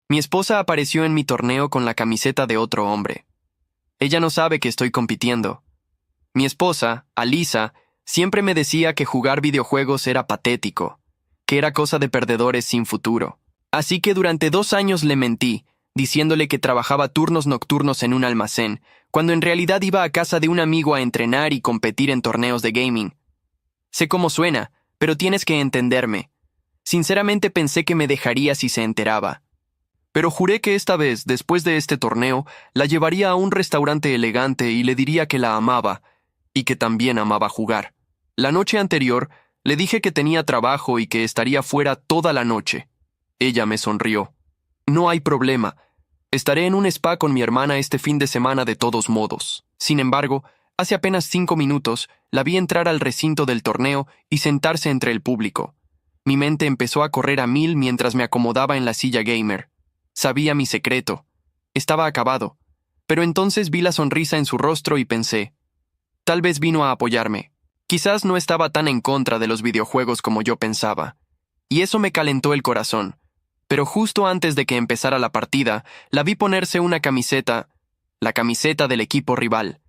Mi esposa apareció en mi torneo con la camiseta de otro hombre. Ella no sabe que estoy compitiendo. Mi esposa, Alisa, siempre me decía que jugar videojuegos era patético, que era cosa de perdedores sin futuro. Así que durante 2 años le mentí, diciéndole que trabajaba turnos nocturnos en un almacén, cuando en realidad iba a casa de un amigo a entrenar y competir en torneos de gaming. Sé cómo suena, pero tienes que entenderme. Sinceramente pensé que me dejaría si se enteraba. Pero juré que esta vez, después de este torneo, la llevaría a un restaurante elegante y le diría que la amaba, y que también amaba jugar. La noche anterior, le dije que tenía trabajo y que estaría fuera toda la noche. Ella me sonrió. No hay problema. Estaré en un spa con mi hermana este fin de semana de todos modos. Sin embargo, hace apenas 5 minutos, la vi entrar al recinto del torneo y sentarse entre el público. Mi mente empezó a correr a 1000 mientras me acomodaba en la silla gamer. Sabía mi secreto. Estaba acabado. Pero entonces vi la sonrisa en su rostro y pensé, tal vez vino a apoyarme. Quizás no estaba tan en contra de los videojuegos como yo pensaba. Y eso me calentó el corazón. Pero justo antes de que empezara la partida, la vi ponerse una camiseta, la camiseta del equipo rival.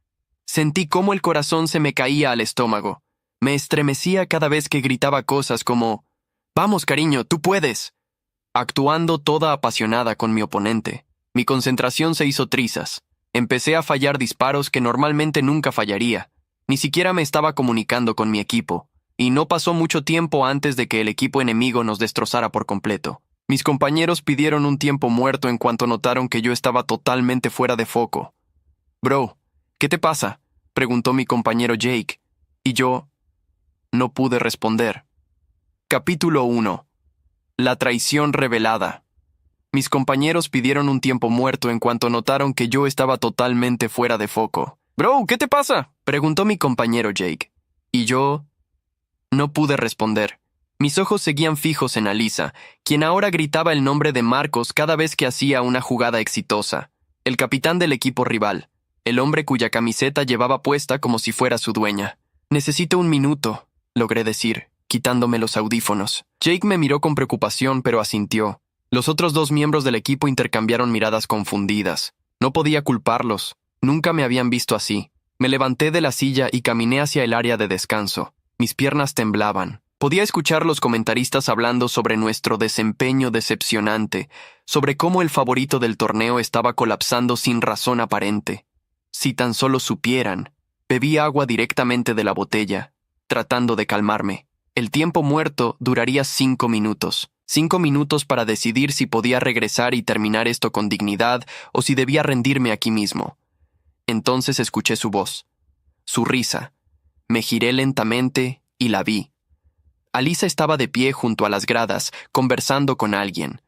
Sentí cómo el corazón se me caía al estómago. Me estremecía cada vez que gritaba cosas como, «Vamos, cariño, tú puedes», actuando toda apasionada con mi oponente. Mi concentración se hizo trizas. Empecé a fallar disparos que normalmente nunca fallaría. Ni siquiera me estaba comunicando con mi equipo, y no pasó mucho tiempo antes de que el equipo enemigo nos destrozara por completo. Mis compañeros pidieron un tiempo muerto en cuanto notaron que yo estaba totalmente fuera de foco. «Bro, ¿qué te pasa?», preguntó mi compañero Jake, y yo no pude responder. Capítulo 1. La traición revelada. Mis compañeros pidieron un tiempo muerto en cuanto notaron que yo estaba totalmente fuera de foco. «Bro, ¿qué te pasa?», preguntó mi compañero Jake, y yo no pude responder. Mis ojos seguían fijos en Alisa, quien ahora gritaba el nombre de Marcos cada vez que hacía una jugada exitosa. El capitán del equipo rival, el hombre cuya camiseta llevaba puesta como si fuera su dueña. «Necesito un minuto», logré decir, quitándome los audífonos. Jake me miró con preocupación, pero asintió. Los otros 2 miembros del equipo intercambiaron miradas confundidas. No podía culparlos. Nunca me habían visto así. Me levanté de la silla y caminé hacia el área de descanso. Mis piernas temblaban. Podía escuchar los comentaristas hablando sobre nuestro desempeño decepcionante, sobre cómo el favorito del torneo estaba colapsando sin razón aparente. Si tan solo supieran. Bebí agua directamente de la botella, tratando de calmarme. El tiempo muerto duraría 5 minutos. 5 minutos para decidir si podía regresar y terminar esto con dignidad o si debía rendirme aquí mismo. Entonces escuché su voz, su risa. Me giré lentamente y la vi. Alisa estaba de pie junto a las gradas, conversando con alguien.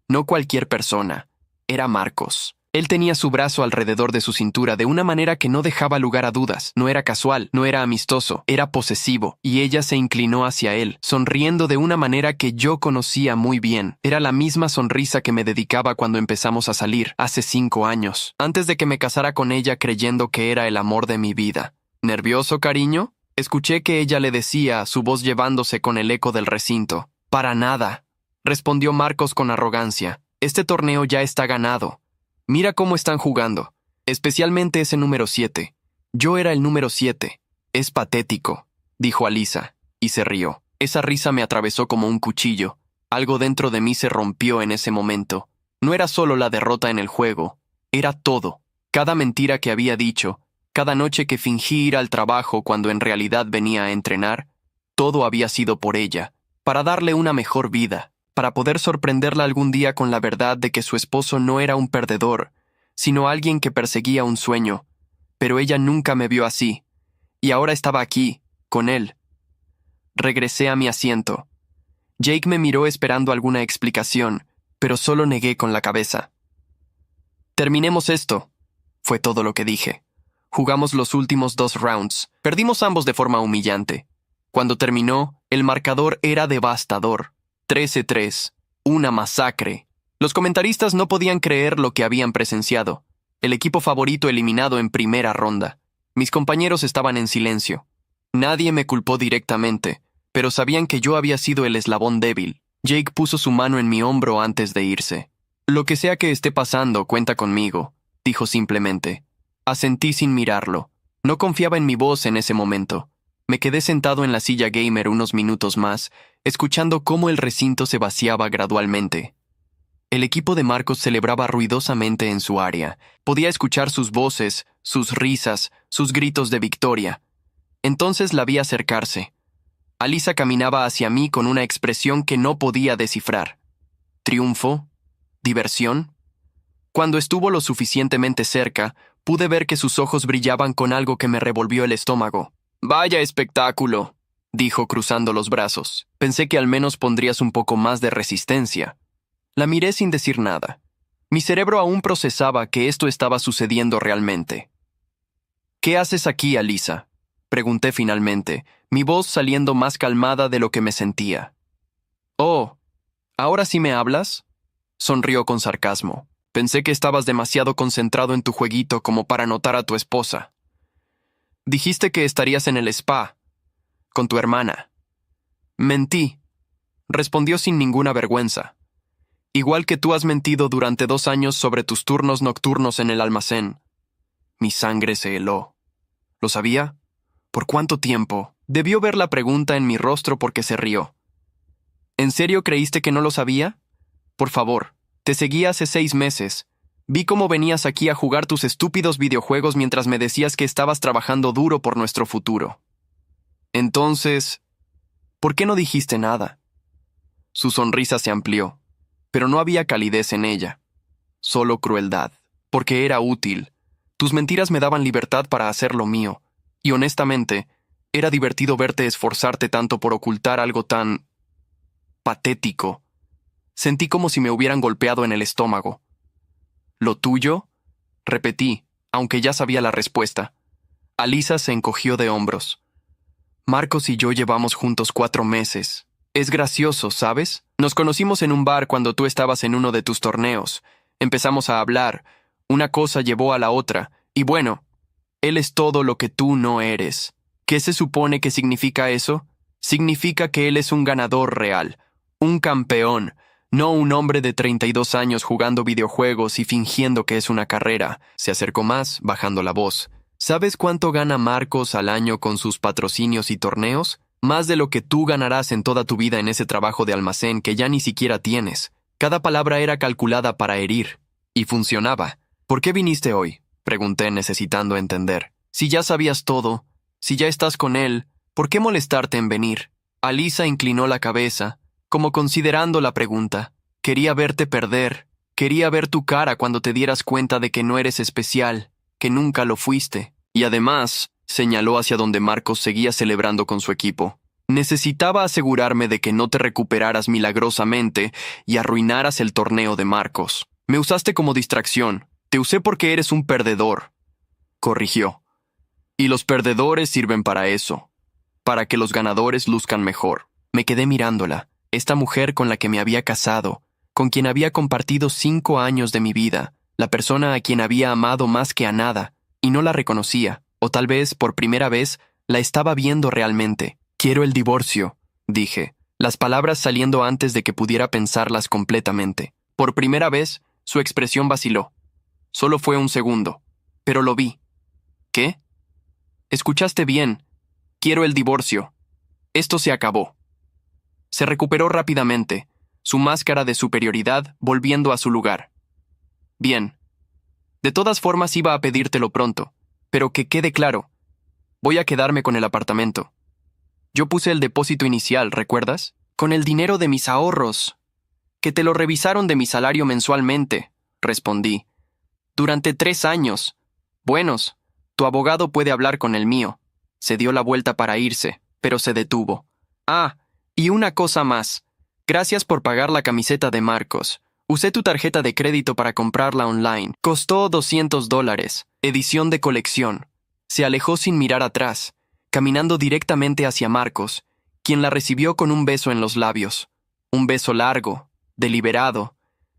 No cualquier persona. Era Marcos. Él tenía su brazo alrededor de su cintura de una manera que no dejaba lugar a dudas. No era casual, no era amistoso, era posesivo, y ella se inclinó hacia él, sonriendo de una manera que yo conocía muy bien. Era la misma sonrisa que me dedicaba cuando empezamos a salir, hace 5 años, antes de que me casara con ella creyendo que era el amor de mi vida. «¿Nervioso, cariño?», escuché que ella le decía, su voz llevándose con el eco del recinto. «Para nada», respondió Marcos con arrogancia. «Este torneo ya está ganado. Mira cómo están jugando, especialmente ese número 7. Yo era el número 7. Es patético», dijo Alisa, y se rió. Esa risa me atravesó como un cuchillo. Algo dentro de mí se rompió en ese momento. No era solo la derrota en el juego, era todo. Cada mentira que había dicho, cada noche que fingí ir al trabajo cuando en realidad venía a entrenar, todo había sido por ella, para darle una mejor vida, para poder sorprenderla algún día con la verdad de que su esposo no era un perdedor, sino alguien que perseguía un sueño. Pero ella nunca me vio así, y ahora estaba aquí, con él. Regresé a mi asiento. Jake me miró esperando alguna explicación, pero solo negué con la cabeza. «Terminemos esto», fue todo lo que dije. Jugamos los últimos 2 rounds. Perdimos ambos de forma humillante. Cuando terminó, el marcador era devastador. 13-3. Una masacre. Los comentaristas no podían creer lo que habían presenciado. El equipo favorito eliminado en primera ronda. Mis compañeros estaban en silencio. Nadie me culpó directamente, pero sabían que yo había sido el eslabón débil. Jake puso su mano en mi hombro antes de irse. Lo que sea que esté pasando, cuenta conmigo, dijo simplemente. Asentí sin mirarlo. No confiaba en mi voz en ese momento. Me quedé sentado en la silla gamer unos minutos más, escuchando cómo el recinto se vaciaba gradualmente. El equipo de Marcos celebraba ruidosamente en su área. Podía escuchar sus voces, sus risas, sus gritos de victoria. Entonces la vi acercarse. Alisa caminaba hacia mí con una expresión que no podía descifrar. ¿Triunfo? ¿Diversión? Cuando estuvo lo suficientemente cerca, pude ver que sus ojos brillaban con algo que me revolvió el estómago. «Vaya espectáculo», dijo cruzando los brazos. Pensé que al menos pondrías un poco más de resistencia. La miré sin decir nada. Mi cerebro aún procesaba que esto estaba sucediendo realmente. «¿Qué haces aquí, Alisa?», pregunté finalmente, mi voz saliendo más calmada de lo que me sentía. «Oh, ¿ahora sí me hablas?», sonrió con sarcasmo. «Pensé que estabas demasiado concentrado en tu jueguito como para notar a tu esposa. Dijiste que estarías en el spa, con tu hermana». «Mentí», respondió sin ninguna vergüenza. «Igual que tú has mentido durante 2 años sobre tus turnos nocturnos en el almacén». Mi sangre se heló. ¿Lo sabía? ¿Por cuánto tiempo? Debió ver la pregunta en mi rostro porque se rió. ¿En serio creíste que no lo sabía? Por favor, te seguí hace 6 meses. Vi cómo venías aquí a jugar tus estúpidos videojuegos mientras me decías que estabas trabajando duro por nuestro futuro. Entonces, ¿por qué no dijiste nada? Su sonrisa se amplió, pero no había calidez en ella. Solo crueldad, porque era útil. Tus mentiras me daban libertad para hacer lo mío, y honestamente, era divertido verte esforzarte tanto por ocultar algo tan patético. Sentí como si me hubieran golpeado en el estómago. ¿Lo tuyo?, repetí, aunque ya sabía la respuesta. Alisa se encogió de hombros. Marcos y yo llevamos juntos 4 meses. Es gracioso, ¿sabes? Nos conocimos en un bar cuando tú estabas en uno de tus torneos. Empezamos a hablar. Una cosa llevó a la otra. Y bueno, él es todo lo que tú no eres. ¿Qué se supone que significa eso? Significa que él es un ganador real. Un campeón. No un hombre de 32 años jugando videojuegos y fingiendo que es una carrera. Se acercó más, bajando la voz. ¿Sabes cuánto gana Marcos al año con sus patrocinios y torneos? Más de lo que tú ganarás en toda tu vida en ese trabajo de almacén que ya ni siquiera tienes. Cada palabra era calculada para herir. Y funcionaba. ¿Por qué viniste hoy?, pregunté, necesitando entender. Si ya sabías todo, si ya estás con él, ¿por qué molestarte en venir? Alisa inclinó la cabeza, como considerando la pregunta. Quería verte perder. Quería ver tu cara cuando te dieras cuenta de que no eres especial, que nunca lo fuiste. Y además, señaló hacia donde Marcos seguía celebrando con su equipo. Necesitaba asegurarme de que no te recuperaras milagrosamente y arruinaras el torneo de Marcos. Me usaste como distracción. Te usé porque eres un perdedor, corrigió. Y los perdedores sirven para eso, para que los ganadores luzcan mejor. Me quedé mirándola, esta mujer con la que me había casado, con quien había compartido 5 años de mi vida, la persona a quien había amado más que a nada, y no la reconocía, o tal vez, por primera vez, la estaba viendo realmente. Quiero el divorcio, dije, las palabras saliendo antes de que pudiera pensarlas completamente. Por primera vez, su expresión vaciló. Solo fue un segundo, pero lo vi. ¿Qué? Escuchaste bien. Quiero el divorcio. Esto se acabó. Se recuperó rápidamente, su máscara de superioridad volviendo a su lugar. Bien. De todas formas iba a pedírtelo pronto, pero que quede claro. Voy a quedarme con el apartamento. Yo puse el depósito inicial, ¿recuerdas? Con el dinero de mis ahorros. Que te lo revisaron de mi salario mensualmente, respondí. Durante 3 años. Buenos. Tu abogado puede hablar con el mío. Se dio la vuelta para irse, pero se detuvo. Ah, y una cosa más. Gracias por pagar la camiseta de Marcos. Usé tu tarjeta de crédito para comprarla online. Costó $200. Edición de colección. Se alejó sin mirar atrás, caminando directamente hacia Marcos, quien la recibió con un beso en los labios. Un beso largo, deliberado,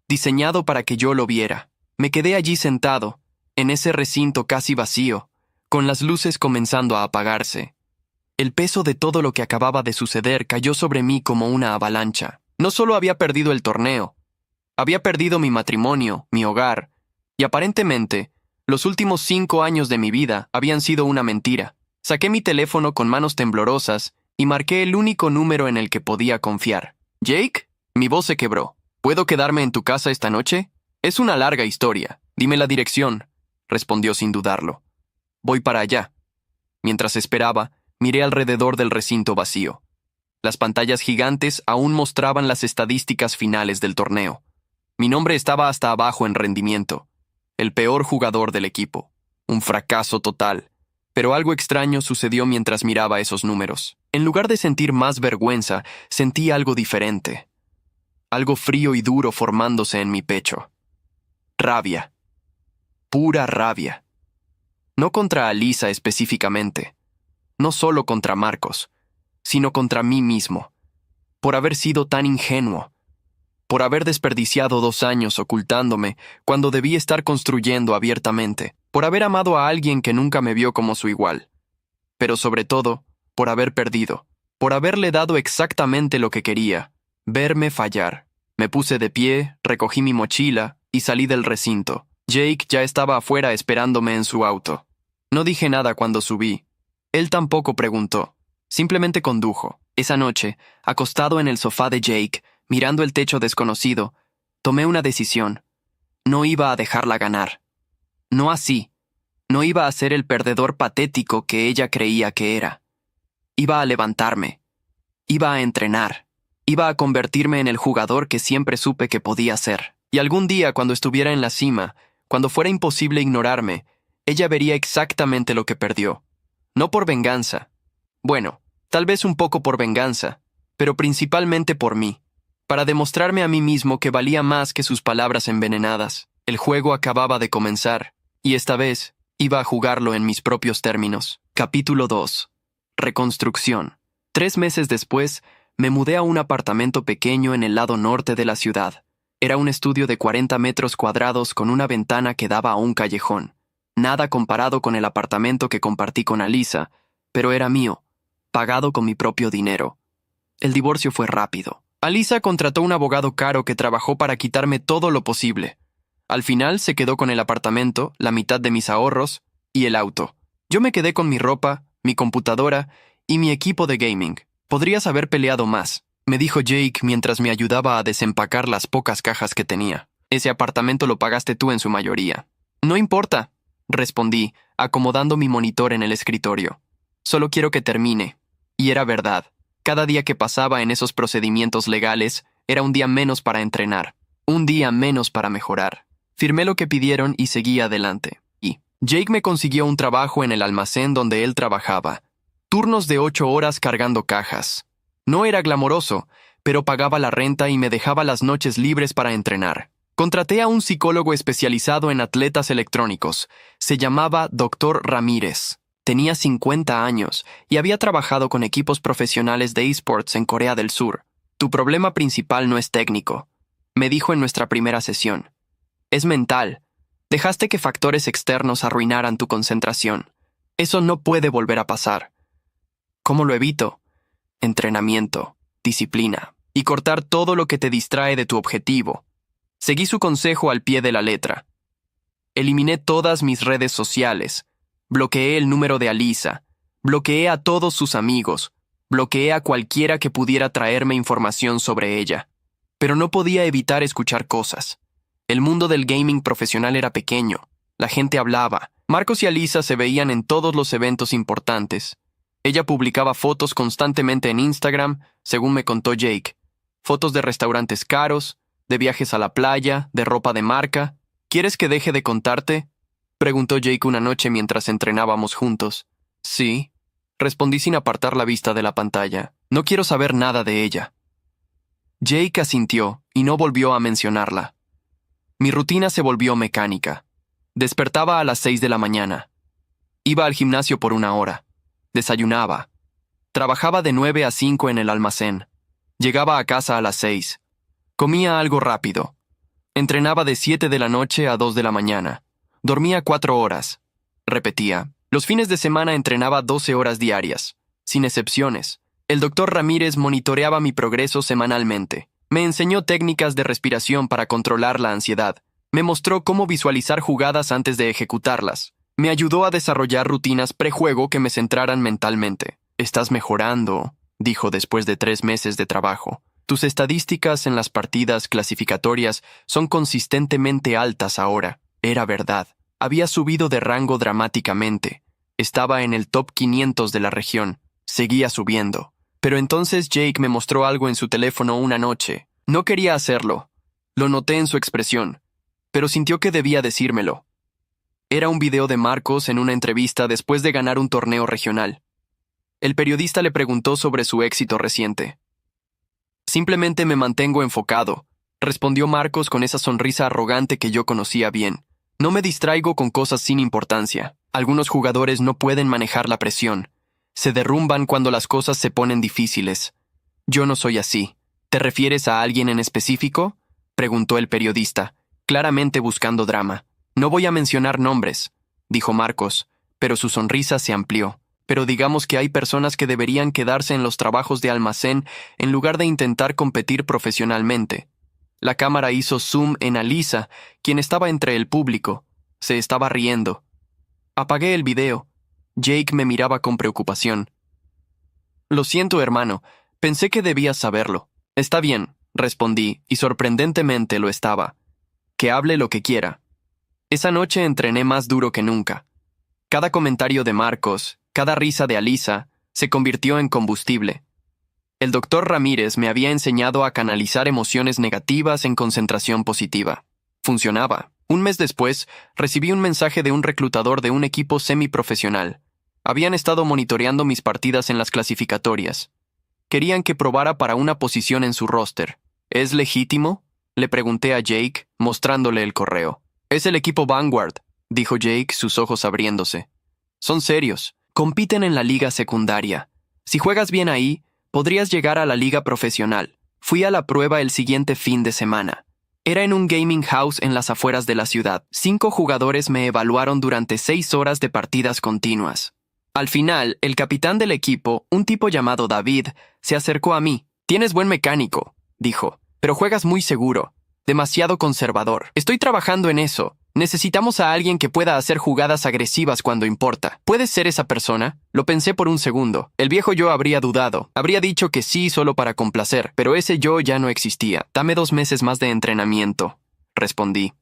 diseñado para que yo lo viera. Me quedé allí sentado, en ese recinto casi vacío, con las luces comenzando a apagarse. El peso de todo lo que acababa de suceder cayó sobre mí como una avalancha. No solo había perdido el torneo, Había perdido mi matrimonio, mi hogar, y aparentemente, los últimos 5 años de mi vida habían sido una mentira. Saqué mi teléfono con manos temblorosas y marqué el único número en el que podía confiar. «¿Jake?» Mi voz se quebró. «¿Puedo quedarme en tu casa esta noche?» «Es una larga historia. Dime la dirección», respondió sin dudarlo. «Voy para allá». Mientras esperaba, miré alrededor del recinto vacío. Las pantallas gigantes aún mostraban las estadísticas finales del torneo. Mi nombre estaba hasta abajo en rendimiento. El peor jugador del equipo. Un fracaso total. Pero algo extraño sucedió mientras miraba esos números. En lugar de sentir más vergüenza, sentí algo diferente. Algo frío y duro formándose en mi pecho. Rabia. Pura rabia. No contra Alyssa específicamente. No solo contra Marcos, sino contra mí mismo. Por haber sido tan ingenuo. Por haber desperdiciado 2 años ocultándome cuando debí estar construyendo abiertamente. Por haber amado a alguien que nunca me vio como su igual. Pero sobre todo, por haber perdido. Por haberle dado exactamente lo que quería. Verme fallar. Me puse de pie, recogí mi mochila y salí del recinto. Jake ya estaba afuera esperándome en su auto. No dije nada cuando subí. Él tampoco preguntó. Simplemente condujo. Esa noche, acostado en el sofá de Jake, mirando el techo desconocido, tomé una decisión. No iba a dejarla ganar. No así. No iba a ser el perdedor patético que ella creía que era. Iba a levantarme. Iba a entrenar. Iba a convertirme en el jugador que siempre supe que podía ser. Y algún día, cuando estuviera en la cima, cuando fuera imposible ignorarme, ella vería exactamente lo que perdió. No por venganza. Bueno, tal vez un poco por venganza, pero principalmente por mí. Para demostrarme a mí mismo que valía más que sus palabras envenenadas. El juego acababa de comenzar, y esta vez iba a jugarlo en mis propios términos. Capítulo 2. Reconstrucción. 3 meses después, me mudé a un apartamento pequeño en el lado norte de la ciudad. Era un estudio de 40 metros cuadrados con una ventana que daba a un callejón. Nada comparado con el apartamento que compartí con Alyssa, pero era mío, pagado con mi propio dinero. El divorcio fue rápido. Alyssa contrató un abogado caro que trabajó para quitarme todo lo posible. Al final se quedó con el apartamento, la mitad de mis ahorros y el auto. Yo me quedé con mi ropa, mi computadora y mi equipo de gaming. Podrías haber peleado más, me dijo Jake mientras me ayudaba a desempacar las pocas cajas que tenía. Ese apartamento lo pagaste tú en su mayoría. No importa, respondí, acomodando mi monitor en el escritorio. Solo quiero que termine. Y era verdad. Cada día que pasaba en esos procedimientos legales era un día menos para entrenar, un día menos para mejorar. Firmé lo que pidieron y seguí adelante. Y Jake me consiguió un trabajo en el almacén donde él trabajaba. Turnos de 8 horas cargando cajas. No era glamoroso, pero pagaba la renta y me dejaba las noches libres para entrenar. Contraté a un psicólogo especializado en atletas electrónicos. Se llamaba Dr. Ramírez. Tenía 50 años y había trabajado con equipos profesionales de esports en Corea del Sur. Tu problema principal no es técnico, me dijo en nuestra primera sesión. Es mental. Dejaste que factores externos arruinaran tu concentración. Eso no puede volver a pasar. ¿Cómo lo evito? Entrenamiento, disciplina y cortar todo lo que te distrae de tu objetivo. Seguí su consejo al pie de la letra. Eliminé todas mis redes sociales. Bloqueé el número de Alyssa, bloqueé a todos sus amigos, bloqueé a cualquiera que pudiera traerme información sobre ella. Pero no podía evitar escuchar cosas. El mundo del gaming profesional era pequeño, la gente hablaba. Marcos y Alyssa se veían en todos los eventos importantes. Ella publicaba fotos constantemente en Instagram, según me contó Jake. Fotos de restaurantes caros, de viajes a la playa, de ropa de marca. ¿Quieres que deje de contarte?, preguntó Jake una noche mientras entrenábamos juntos. Sí, respondí sin apartar la vista de la pantalla. No quiero saber nada de ella. Jake asintió y no volvió a mencionarla. Mi rutina se volvió mecánica. Despertaba a las 6 de la mañana. Iba al gimnasio por 1 hora. Desayunaba. Trabajaba de 9 a 5 en el almacén. Llegaba a casa a las 6. Comía algo rápido. Entrenaba de 7 de la noche a 2 de la mañana. Dormía 4 horas. Repetía. Los fines de semana entrenaba 12 horas diarias, sin excepciones. El doctor Ramírez monitoreaba mi progreso semanalmente. Me enseñó técnicas de respiración para controlar la ansiedad. Me mostró cómo visualizar jugadas antes de ejecutarlas. Me ayudó a desarrollar rutinas prejuego que me centraran mentalmente. Estás mejorando, dijo después de 3 meses de trabajo. Tus estadísticas en las partidas clasificatorias son consistentemente altas ahora. Era verdad. Había subido de rango dramáticamente. Estaba en el top 500 de la región. Seguía subiendo. Pero entonces Jake me mostró algo en su teléfono una noche. No quería hacerlo. Lo noté en su expresión, pero sintió que debía decírmelo. Era un video de Marcos en una entrevista después de ganar un torneo regional. El periodista le preguntó sobre su éxito reciente. Simplemente me mantengo enfocado, respondió Marcos con esa sonrisa arrogante que yo conocía bien. No me distraigo con cosas sin importancia. Algunos jugadores no pueden manejar la presión. Se derrumban cuando las cosas se ponen difíciles. Yo no soy así. ¿Te refieres a alguien en específico?, preguntó el periodista, claramente buscando drama. No voy a mencionar nombres, dijo Marcos, pero su sonrisa se amplió. Pero digamos que hay personas que deberían quedarse en los trabajos de almacén en lugar de intentar competir profesionalmente. La cámara hizo zoom en Alisa, quien estaba entre el público. Se estaba riendo. Apagué el video. Jake me miraba con preocupación. Lo siento, hermano. Pensé que debías saberlo. Está bien, respondí, y sorprendentemente lo estaba. Que hable lo que quiera. Esa noche entrené más duro que nunca. Cada comentario de Marcos, cada risa de Alisa, se convirtió en combustible. El doctor Ramírez me había enseñado a canalizar emociones negativas en concentración positiva. Funcionaba. Un mes después, recibí un mensaje de un reclutador de un equipo semiprofesional. Habían estado monitoreando mis partidas en las clasificatorias. Querían que probara para una posición en su roster. ¿Es legítimo?, le pregunté a Jake, mostrándole el correo. Es el equipo Vanguard, dijo Jake, sus ojos abriéndose. Son serios. Compiten en la liga secundaria. Si juegas bien ahí, podrías llegar a la liga profesional. Fui a la prueba el siguiente fin de semana. Era en un gaming house en las afueras de la ciudad. 5 jugadores me evaluaron durante 6 horas de partidas continuas. Al final, el capitán del equipo, un tipo llamado David, se acercó a mí. Tienes buen mecánico, dijo, pero juegas muy seguro. Demasiado conservador. Estoy trabajando en eso. Necesitamos a alguien que pueda hacer jugadas agresivas cuando importa. ¿Puedes ser esa persona? Lo pensé por un segundo. El viejo yo habría dudado. Habría dicho que sí solo para complacer, pero ese yo ya no existía. Dame 2 meses más de entrenamiento, respondí.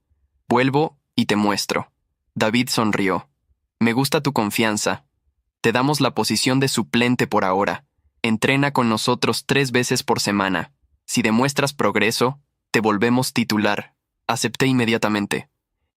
Vuelvo y te muestro. David sonrió. Me gusta tu confianza. Te damos la posición de suplente por ahora. Entrena con nosotros 3 veces por semana. Si demuestras progreso, te volvemos titular. Acepté inmediatamente.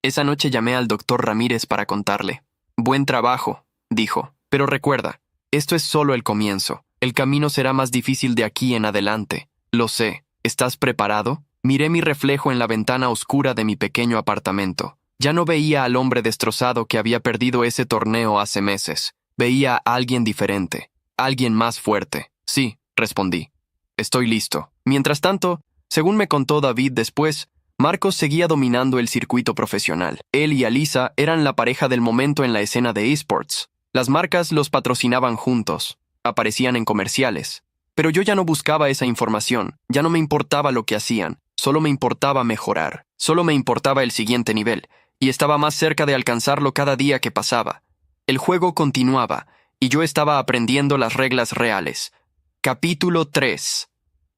Esa noche llamé al doctor Ramírez para contarle. Buen trabajo, dijo. Pero recuerda, esto es solo el comienzo. El camino será más difícil de aquí en adelante. Lo sé. ¿Estás preparado? Miré mi reflejo en la ventana oscura de mi pequeño apartamento. Ya no veía al hombre destrozado que había perdido ese torneo hace meses. Veía a alguien diferente. Alguien más fuerte. Sí, respondí. Estoy listo. Mientras tanto, según me contó David después, Marcos seguía dominando el circuito profesional. Él y Alisa eran la pareja del momento en la escena de esports. Las marcas los patrocinaban juntos. Aparecían en comerciales. Pero yo ya no buscaba esa información. Ya no me importaba lo que hacían. Solo me importaba mejorar. Solo me importaba el siguiente nivel. Y estaba más cerca de alcanzarlo cada día que pasaba. El juego continuaba, y yo estaba aprendiendo las reglas reales. Capítulo 3.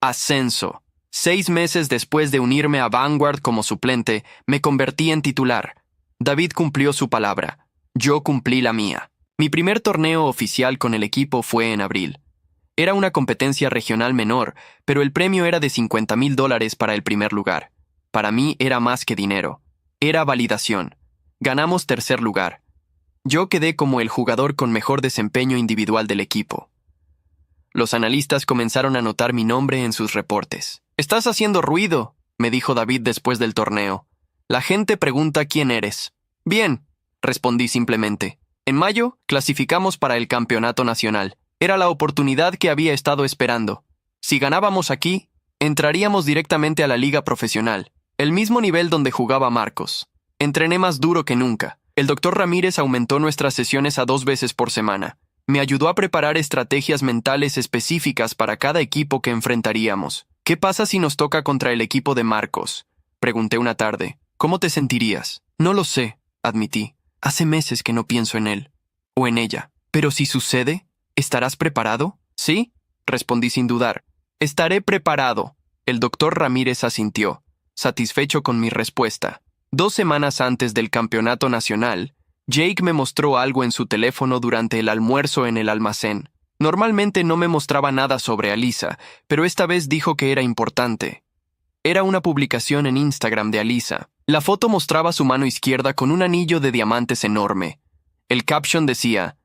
Ascenso. 6 meses después de unirme a Vanguard como suplente, me convertí en titular. David cumplió su palabra. Yo cumplí la mía. Mi primer torneo oficial con el equipo fue en abril. Era una competencia regional menor, pero el premio era de $50,000 para el primer lugar. Para mí era más que dinero. Era validación. Ganamos 3er lugar. Yo quedé como el jugador con mejor desempeño individual del equipo. Los analistas comenzaron a notar mi nombre en sus reportes. «Estás haciendo ruido», me dijo David después del torneo. «La gente pregunta quién eres». «Bien», respondí simplemente. En mayo, clasificamos para el campeonato nacional. Era la oportunidad que había estado esperando. Si ganábamos aquí, entraríamos directamente a la liga profesional, el mismo nivel donde jugaba Marcos. Entrené más duro que nunca. El doctor Ramírez aumentó nuestras sesiones a 2 veces por semana. Me ayudó a preparar estrategias mentales específicas para cada equipo que enfrentaríamos. ¿Qué pasa si nos toca contra el equipo de Marcos? Pregunté una tarde. ¿Cómo te sentirías? No lo sé, admití. Hace meses que no pienso en él. O en ella. Pero si sucede, ¿estarás preparado? Sí, respondí sin dudar. Estaré preparado. El doctor Ramírez asintió, satisfecho con mi respuesta. 2 semanas antes del campeonato nacional, Jake me mostró algo en su teléfono durante el almuerzo en el almacén. Normalmente no me mostraba nada sobre Alisa, pero esta vez dijo que era importante. Era una publicación en Instagram de Alisa. La foto mostraba su mano izquierda con un anillo de diamantes enorme. El caption decía: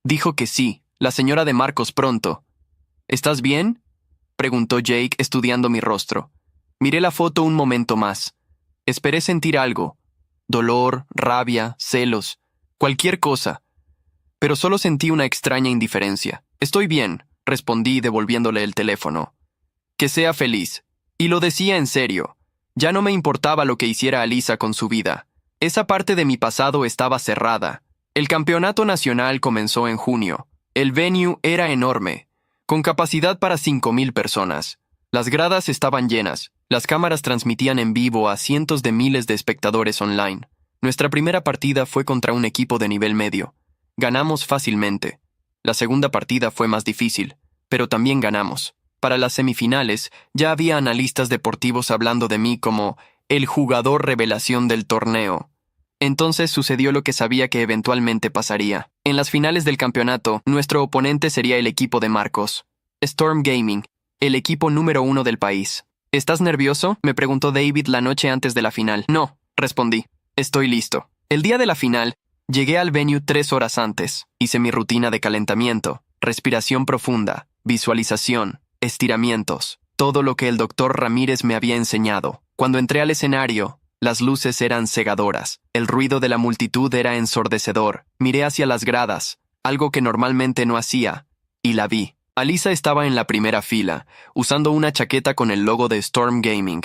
dijo que sí, la señora de Marcos pronto. ¿Estás bien?, preguntó Jake estudiando mi rostro. Miré la foto un momento más. Esperé sentir algo. Dolor, rabia, celos, cualquier cosa. Pero solo sentí una extraña indiferencia. Estoy bien, respondí devolviéndole el teléfono. Que sea feliz. Y lo decía en serio. Ya no me importaba lo que hiciera Alisa con su vida. Esa parte de mi pasado estaba cerrada. El campeonato nacional comenzó en junio. El venue era enorme, con capacidad para 5,000 personas. Las gradas estaban llenas. Las cámaras transmitían en vivo a cientos de miles de espectadores online. Nuestra primera partida fue contra un equipo de nivel medio. Ganamos fácilmente. La segunda partida fue más difícil, pero también ganamos. Para las semifinales, ya había analistas deportivos hablando de mí como el jugador revelación del torneo. Entonces sucedió lo que sabía que eventualmente pasaría. En las finales del campeonato, nuestro oponente sería el equipo de Marcos. Storm Gaming, el equipo número 1 del país. ¿Estás nervioso?, me preguntó David la noche antes de la final. No, respondí. Estoy listo. El día de la final, llegué al venue 3 horas antes. Hice mi rutina de calentamiento, respiración profunda, visualización, estiramientos, todo lo que el doctor Ramírez me había enseñado. Cuando entré al escenario, las luces eran cegadoras, el ruido de la multitud era ensordecedor. Miré hacia las gradas, algo que normalmente no hacía, y la vi. Alisa estaba en la primera fila, usando una chaqueta con el logo de Storm Gaming.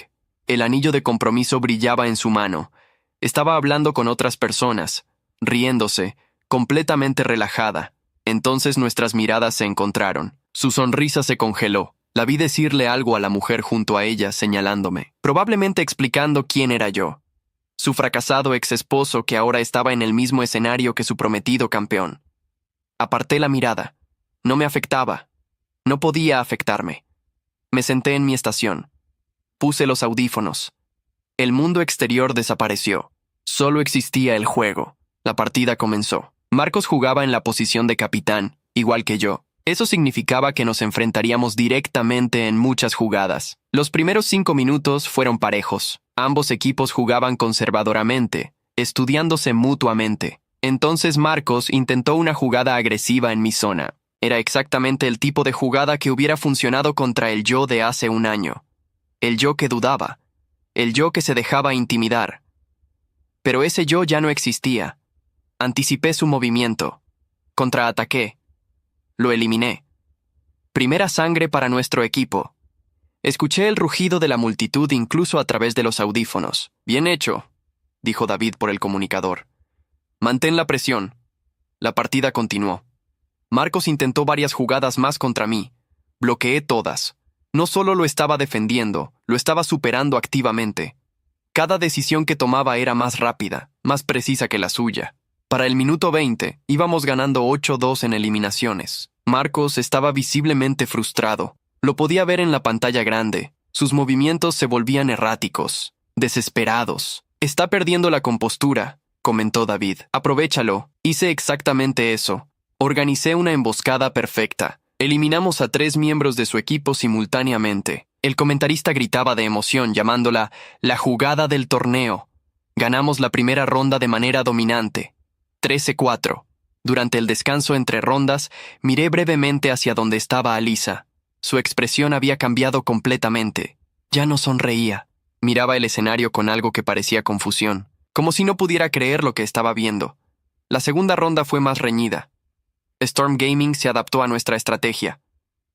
El anillo de compromiso brillaba en su mano. Estaba hablando con otras personas, riéndose, completamente relajada. Entonces nuestras miradas se encontraron. Su sonrisa se congeló. La vi decirle algo a la mujer junto a ella, señalándome, probablemente explicando quién era yo. Su fracasado ex esposo que ahora estaba en el mismo escenario que su prometido campeón. Aparté la mirada. No me afectaba. No podía afectarme. Me senté en mi estación. Puse los audífonos. El mundo exterior desapareció. Solo existía el juego. La partida comenzó. Marcos jugaba en la posición de capitán, igual que yo. Eso significaba que nos enfrentaríamos directamente en muchas jugadas. Los primeros 5 minutos fueron parejos. Ambos equipos jugaban conservadoramente, estudiándose mutuamente. Entonces Marcos intentó una jugada agresiva en mi zona. Era exactamente el tipo de jugada que hubiera funcionado contra el yo de hace un año. El yo que dudaba. El yo que se dejaba intimidar. Pero ese yo ya no existía. Anticipé su movimiento. Contraataqué. Lo eliminé. Primera sangre para nuestro equipo. Escuché el rugido de la multitud incluso a través de los audífonos. Bien hecho, dijo David por el comunicador. Mantén la presión. La partida continuó. Marcos intentó varias jugadas más contra mí. Bloqueé todas. No solo lo estaba defendiendo, lo estaba superando activamente. Cada decisión que tomaba era más rápida, más precisa que la suya. Para el minuto 20, íbamos ganando 8-2 en eliminaciones. Marcos estaba visiblemente frustrado. Lo podía ver en la pantalla grande. Sus movimientos se volvían erráticos, desesperados. Está perdiendo la compostura, comentó David. Aprovéchalo. Hice exactamente eso. Organicé una emboscada perfecta. Eliminamos a 3 miembros de su equipo simultáneamente. El comentarista gritaba de emoción, llamándola la jugada del torneo. Ganamos la primera ronda de manera dominante. 13-4. Durante el descanso entre rondas, miré brevemente hacia donde estaba Alisa. Su expresión había cambiado completamente. Ya no sonreía. Miraba el escenario con algo que parecía confusión, como si no pudiera creer lo que estaba viendo. La segunda ronda fue más reñida. Storm Gaming se adaptó a nuestra estrategia.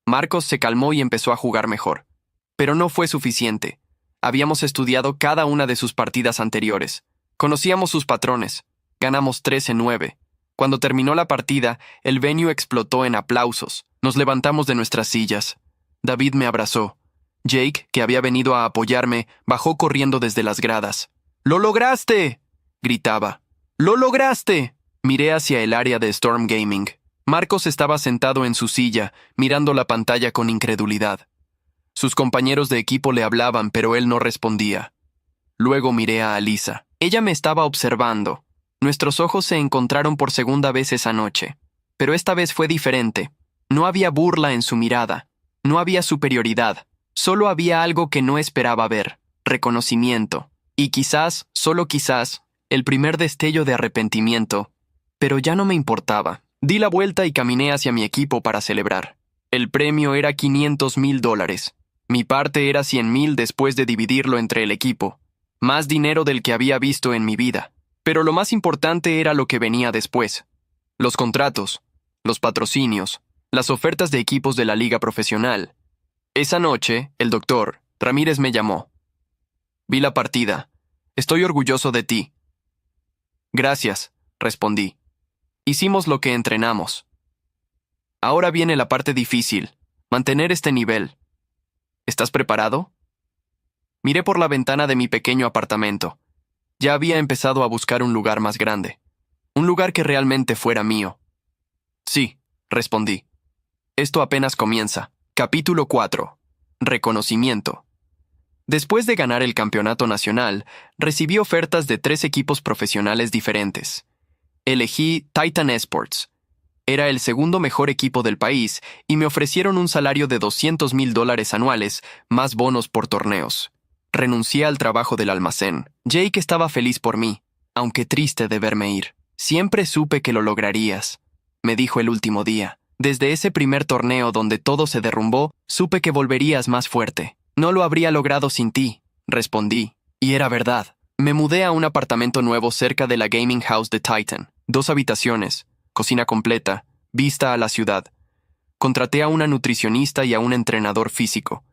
Marcos se calmó y empezó a jugar mejor. Pero no fue suficiente. Habíamos estudiado cada una de sus partidas anteriores. Conocíamos sus patrones. Ganamos 13-9. Cuando terminó la partida, el venue explotó en aplausos. Nos levantamos de nuestras sillas. David me abrazó. Jake, que había venido a apoyarme, bajó corriendo desde las gradas. ¡Lo lograste!, gritaba. ¡Lo lograste! Miré hacia el área de Storm Gaming. Marcos estaba sentado en su silla, mirando la pantalla con incredulidad. Sus compañeros de equipo le hablaban, pero él no respondía. Luego miré a Alyssa. Ella me estaba observando. Nuestros ojos se encontraron por segunda vez esa noche. Pero esta vez fue diferente. No había burla en su mirada. No había superioridad. Solo había algo que no esperaba ver: reconocimiento. Y quizás, solo quizás, el primer destello de arrepentimiento. Pero ya no me importaba. Di la vuelta y caminé hacia mi equipo para celebrar. El premio era $500,000. Mi parte era 100,000 después de dividirlo entre el equipo. Más dinero del que había visto en mi vida. Pero lo más importante era lo que venía después. Los contratos, los patrocinios, las ofertas de equipos de la liga profesional. Esa noche, el doctor Ramírez me llamó. Vi la partida. Estoy orgulloso de ti. Gracias, respondí. Hicimos lo que entrenamos. Ahora viene la parte difícil: mantener este nivel. ¿Estás preparado? Miré por la ventana de mi pequeño apartamento. Ya había empezado a buscar un lugar más grande. Un lugar que realmente fuera mío. Sí, respondí. Esto apenas comienza. Capítulo 4. Reconocimiento. Después de ganar el campeonato nacional, recibí ofertas de 3 equipos profesionales diferentes. Elegí Titan Esports. Era el segundo mejor equipo del país y me ofrecieron un salario de $200,000 anuales, más bonos por torneos. Renuncié al trabajo del almacén. Jake estaba feliz por mí, aunque triste de verme ir. Siempre supe que lo lograrías, me dijo el último día. Desde ese primer torneo donde todo se derrumbó, supe que volverías más fuerte. No lo habría logrado sin ti, respondí. Y era verdad. Me mudé a un apartamento nuevo cerca de la gaming house de Titan. 2 habitaciones, cocina completa, vista a la ciudad. Contraté a una nutricionista y a un entrenador físico.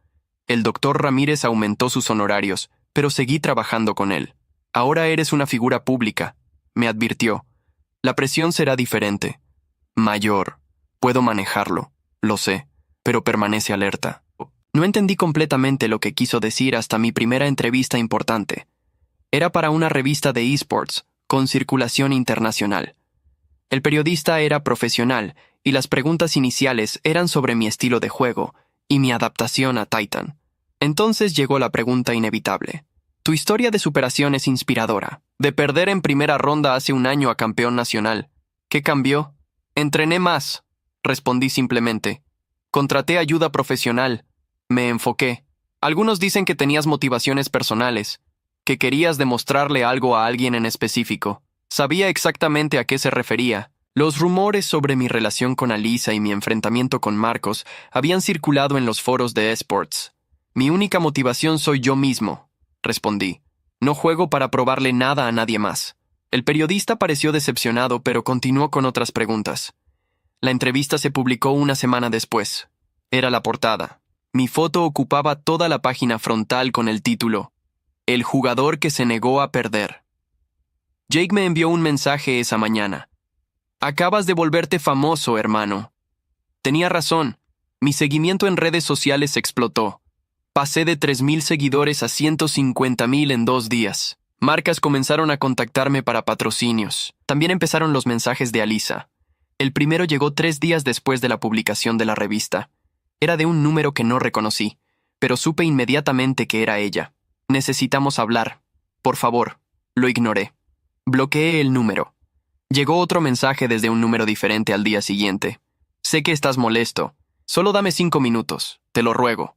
El doctor Ramírez aumentó sus honorarios, pero seguí trabajando con él. Ahora eres una figura pública, me advirtió. La presión será diferente. Mayor. Puedo manejarlo, lo sé, pero permanece alerta. No entendí completamente lo que quiso decir hasta mi primera entrevista importante. Era para una revista de esports, con circulación internacional. El periodista era profesional, y las preguntas iniciales eran sobre mi estilo de juego y mi adaptación a Titan. Entonces llegó la pregunta inevitable. Tu historia de superación es inspiradora. De perder en primera ronda hace un año a campeón nacional. ¿Qué cambió? Entrené más, respondí simplemente. Contraté ayuda profesional. Me enfoqué. Algunos dicen que tenías motivaciones personales, que querías demostrarle algo a alguien en específico. Sabía exactamente a qué se refería. Los rumores sobre mi relación con Alyssa y mi enfrentamiento con Marcos habían circulado en los foros de esports. Mi única motivación soy yo mismo, respondí. No juego para probarle nada a nadie más. El periodista pareció decepcionado, pero continuó con otras preguntas. La entrevista se publicó una semana después. Era la portada. Mi foto ocupaba toda la página frontal con el título: El jugador que se negó a perder. Jake me envió un mensaje esa mañana. Acabas de volverte famoso, hermano. Tenía razón. Mi seguimiento en redes sociales explotó. Pasé de 3,000 seguidores a 150,000 en 2 días. Marcas comenzaron a contactarme para patrocinios. También empezaron los mensajes de Alyssa. El primero llegó 3 días después de la publicación de la revista. Era de un número que no reconocí, pero supe inmediatamente que era ella. Necesitamos hablar. Por favor. Lo ignoré. Bloqueé el número. Llegó otro mensaje desde un número diferente al día siguiente. Sé que estás molesto. Solo dame 5 minutos. Te lo ruego.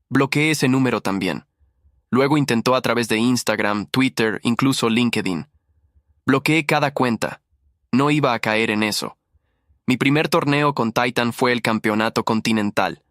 Bloqueé ese número también. Luego intentó a través de Instagram, Twitter, incluso LinkedIn. Bloqueé cada cuenta. No iba a caer en eso. Mi primer torneo con Titan fue el campeonato continental.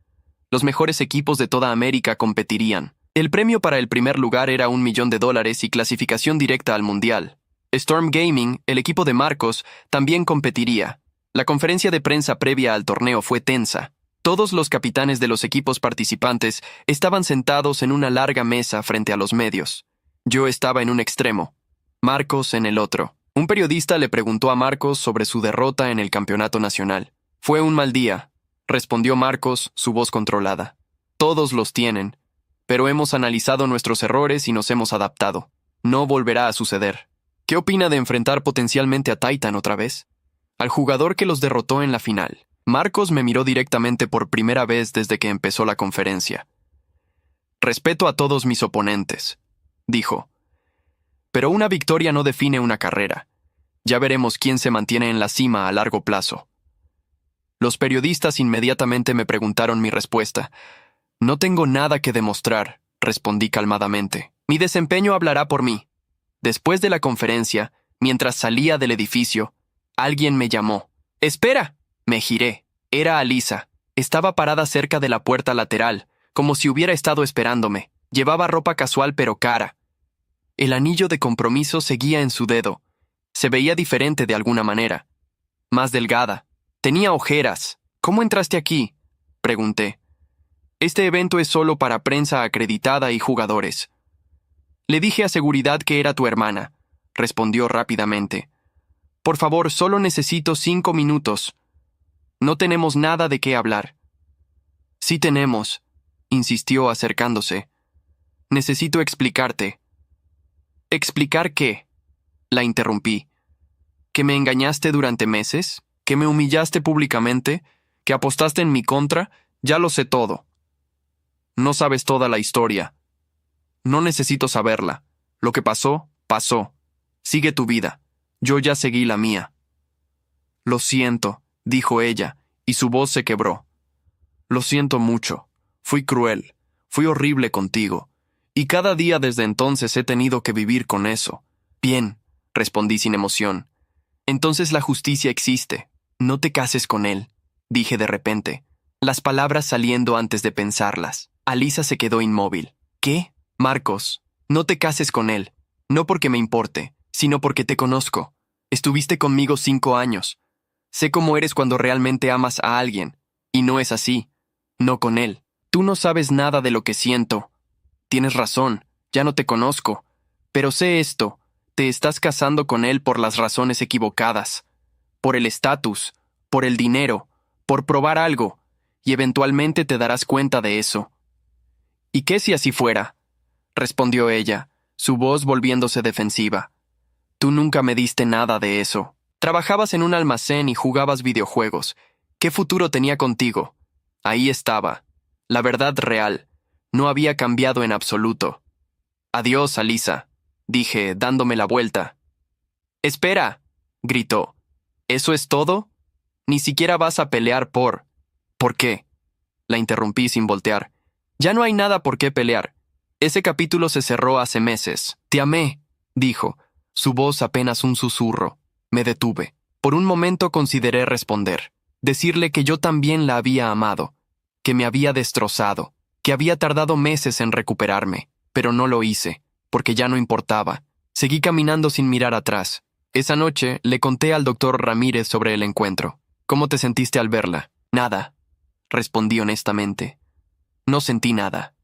Los mejores equipos de toda América competirían. El premio para el primer lugar era $1,000,000 y clasificación directa al mundial. Storm Gaming, el equipo de Marcos, también competiría. La conferencia de prensa previa al torneo fue tensa. Todos los capitanes de los equipos participantes estaban sentados en una larga mesa frente a los medios. Yo estaba en un extremo, Marcos en el otro. Un periodista le preguntó a Marcos sobre su derrota en el campeonato nacional. Fue un mal día, respondió Marcos, su voz controlada. Todos los tienen, pero hemos analizado nuestros errores y nos hemos adaptado. No volverá a suceder. ¿Qué opina de enfrentar potencialmente a Titan otra vez? Al jugador que los derrotó en la final. Marcos me miró directamente por primera vez desde que empezó la conferencia. Respeto a todos mis oponentes, dijo. Pero una victoria no define una carrera. Ya veremos quién se mantiene en la cima a largo plazo. Los periodistas inmediatamente me preguntaron mi respuesta. No tengo nada que demostrar, respondí calmadamente. Mi desempeño hablará por mí. Después de la conferencia, mientras salía del edificio, alguien me llamó. ¡Espera! Me giré. Era Alisa. Estaba parada cerca de la puerta lateral, como si hubiera estado esperándome. Llevaba ropa casual pero cara. El anillo de compromiso seguía en su dedo. Se veía diferente de alguna manera. Más delgada. Tenía ojeras. ¿Cómo entraste aquí?, pregunté. Este evento es solo para prensa acreditada y jugadores. Le dije a seguridad que era tu hermana, respondió rápidamente. Por favor, solo necesito 5 minutos. No tenemos nada de qué hablar. Sí tenemos, insistió acercándose. Necesito explicarte. ¿Explicar qué?, la interrumpí. ¿Que me engañaste durante meses? ¿Que me humillaste públicamente? ¿Que apostaste en mi contra? Ya lo sé todo. No sabes toda la historia. No necesito saberla. Lo que pasó, pasó. Sigue tu vida. Yo ya seguí la mía. Lo siento, dijo ella, y su voz se quebró. Lo siento mucho. Fui cruel. Fui horrible contigo. Y cada día desde entonces he tenido que vivir con eso. Bien, respondí sin emoción. Entonces la justicia existe. No te cases con él, dije de repente, las palabras saliendo antes de pensarlas. Alisa se quedó inmóvil. ¿Qué? Marcos, no te cases con él. No porque me importe, sino porque te conozco. Estuviste conmigo 5 años. Sé cómo eres cuando realmente amas a alguien. Y no es así. No con él. Tú no sabes nada de lo que siento. Tienes razón, ya no te conozco. Pero sé esto, te estás casando con él por las razones equivocadas. Por el estatus, por el dinero, por probar algo, y eventualmente te darás cuenta de eso. ¿Y qué si así fuera?, respondió ella, su voz volviéndose defensiva. Tú nunca me diste nada de eso. Trabajabas en un almacén y jugabas videojuegos. ¿Qué futuro tenía contigo? Ahí estaba, la verdad real. No había cambiado en absoluto. Adiós, Alisa, dije, dándome la vuelta. ¡Espera!, gritó. ¿Eso es todo? Ni siquiera vas a pelear por... ¿Por qué?, la interrumpí sin voltear. Ya no hay nada por qué pelear. Ese capítulo se cerró hace meses. Te amé, dijo, su voz apenas un susurro. Me detuve. Por un momento consideré responder. Decirle que yo también la había amado, que me había destrozado, que había tardado meses en recuperarme, pero no lo hice, porque ya no importaba. Seguí caminando sin mirar atrás. Esa noche le conté al doctor Ramírez sobre el encuentro. ¿Cómo te sentiste al verla? Nada, respondí honestamente. No sentí nada.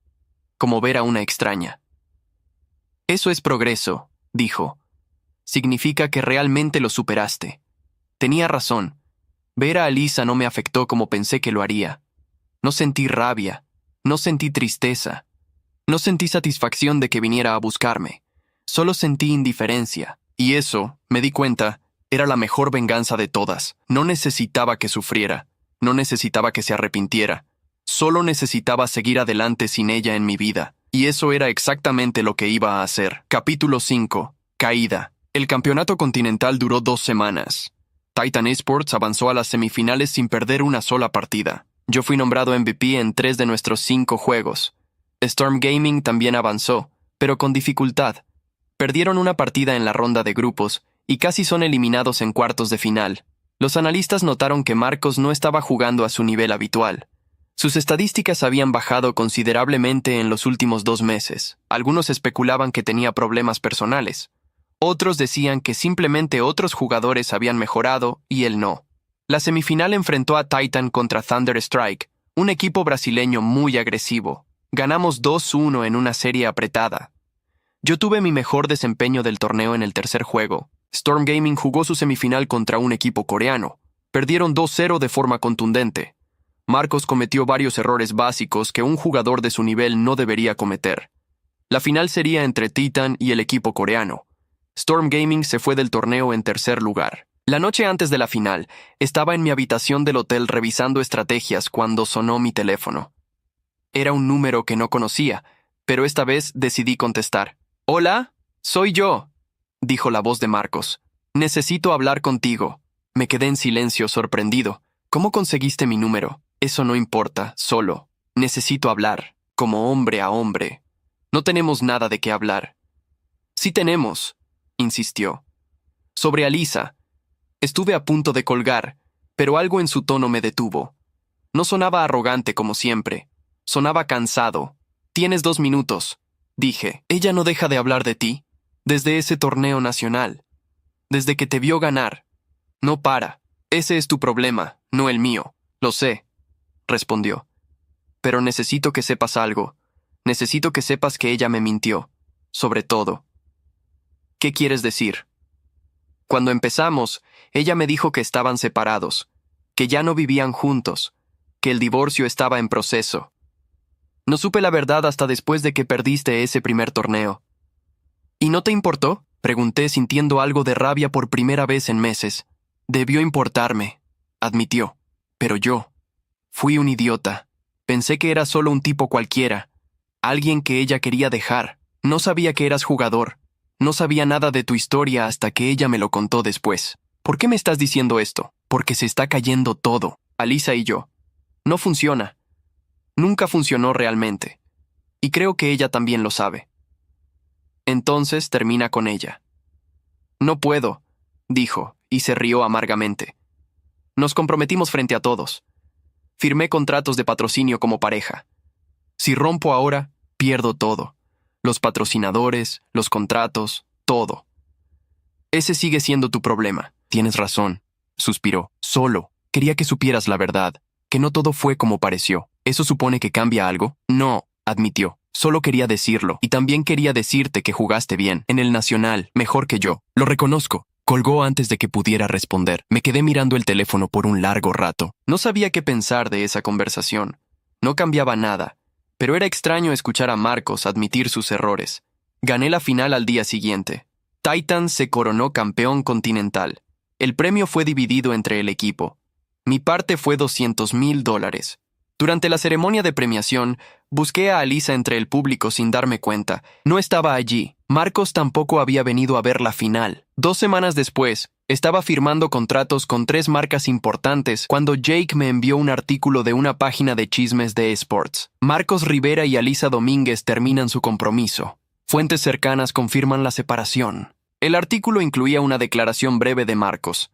Como ver a una extraña. Eso es progreso, dijo. Significa que realmente lo superaste. Tenía razón. Ver a Alisa no me afectó como pensé que lo haría. No sentí rabia. No sentí tristeza. No sentí satisfacción de que viniera a buscarme. Solo sentí indiferencia. Y eso, me di cuenta, era la mejor venganza de todas. No necesitaba que sufriera. No necesitaba que se arrepintiera. Solo necesitaba seguir adelante sin ella en mi vida. Y eso era exactamente lo que iba a hacer. Capítulo 5. Caída. El campeonato continental duró 2 semanas. Titan Esports avanzó a las semifinales sin perder una sola partida. Yo fui nombrado MVP en 3 de nuestros 5 juegos. Storm Gaming también avanzó, pero con dificultad. Perdieron una partida en la ronda de grupos y casi son eliminados en cuartos de final. Los analistas notaron que Marcos no estaba jugando a su nivel habitual. Sus estadísticas habían bajado considerablemente en los últimos 2 meses. Algunos especulaban que tenía problemas personales. Otros decían que simplemente otros jugadores habían mejorado y él no. La semifinal enfrentó a Titan contra Thunder Strike, un equipo brasileño muy agresivo. Ganamos 2-1 en una serie apretada. Yo tuve mi mejor desempeño del torneo en el tercer juego. Storm Gaming jugó su semifinal contra un equipo coreano. Perdieron 2-0 de forma contundente. Marcos cometió varios errores básicos que un jugador de su nivel no debería cometer. La final sería entre Titan y el equipo coreano. Storm Gaming se fue del torneo en tercer lugar. La noche antes de la final, estaba en mi habitación del hotel revisando estrategias cuando sonó mi teléfono. Era un número que no conocía, pero esta vez decidí contestar. «Hola, soy yo», dijo la voz de Marcos. «Necesito hablar contigo». Me quedé en silencio, sorprendido. «¿Cómo conseguiste mi número?» «Eso no importa, solo. Necesito hablar, como hombre a hombre. No tenemos nada de qué hablar». «Sí tenemos», insistió. «Sobre Alisa». Estuve a punto de colgar, pero algo en su tono me detuvo. No sonaba arrogante como siempre. Sonaba cansado. «Tienes 2 minutos», dije. «Ella no deja de hablar de ti. Desde ese torneo nacional. Desde que te vio ganar. No para. Ese es tu problema, no el mío. Lo sé», respondió. «Pero necesito que sepas algo. Necesito que sepas que ella me mintió. Sobre todo». «¿Qué quieres decir?» «Cuando empezamos, ella me dijo que estaban separados, que ya no vivían juntos, que el divorcio estaba en proceso. No supe la verdad hasta después de que perdiste ese primer torneo». «¿Y no te importó?», pregunté sintiendo algo de rabia por primera vez en meses. «Debió importarme», admitió. «Pero yo fui un idiota. Pensé que era solo un tipo cualquiera, alguien que ella quería dejar. No sabía que eras jugador. No sabía nada de tu historia hasta que ella me lo contó después». «¿Por qué me estás diciendo esto?» «Porque se está cayendo todo, Alisa y yo. No funciona. Nunca funcionó realmente. Y creo que ella también lo sabe». «Entonces termina con ella». «No puedo», dijo, y se rió amargamente. «Nos comprometimos frente a todos. Firmé contratos de patrocinio como pareja. Si rompo ahora, pierdo todo. Los patrocinadores, los contratos, todo. Ese sigue siendo tu problema». «Tienes razón», suspiró. «Solo quería que supieras la verdad, que no todo fue como pareció». «¿Eso supone que cambia algo?» «No», admitió. «Solo quería decirlo, y también quería decirte que jugaste bien, en el Nacional, mejor que yo. Lo reconozco». Colgó antes de que pudiera responder. Me quedé mirando el teléfono por un largo rato. No sabía qué pensar de esa conversación. No cambiaba nada, pero era extraño escuchar a Marcos admitir sus errores. Gané la final al día siguiente. Titan se coronó campeón continental. El premio fue dividido entre el equipo. Mi parte fue $200,000. Durante la ceremonia de premiación, busqué a Alisa entre el público sin darme cuenta. No estaba allí. Marcos tampoco había venido a ver la final. 2 semanas después, estaba firmando contratos con 3 marcas importantes cuando Jake me envió un artículo de una página de chismes de esports. Marcos Rivera y Alisa Domínguez terminan su compromiso. Fuentes cercanas confirman la separación. El artículo incluía una declaración breve de Marcos.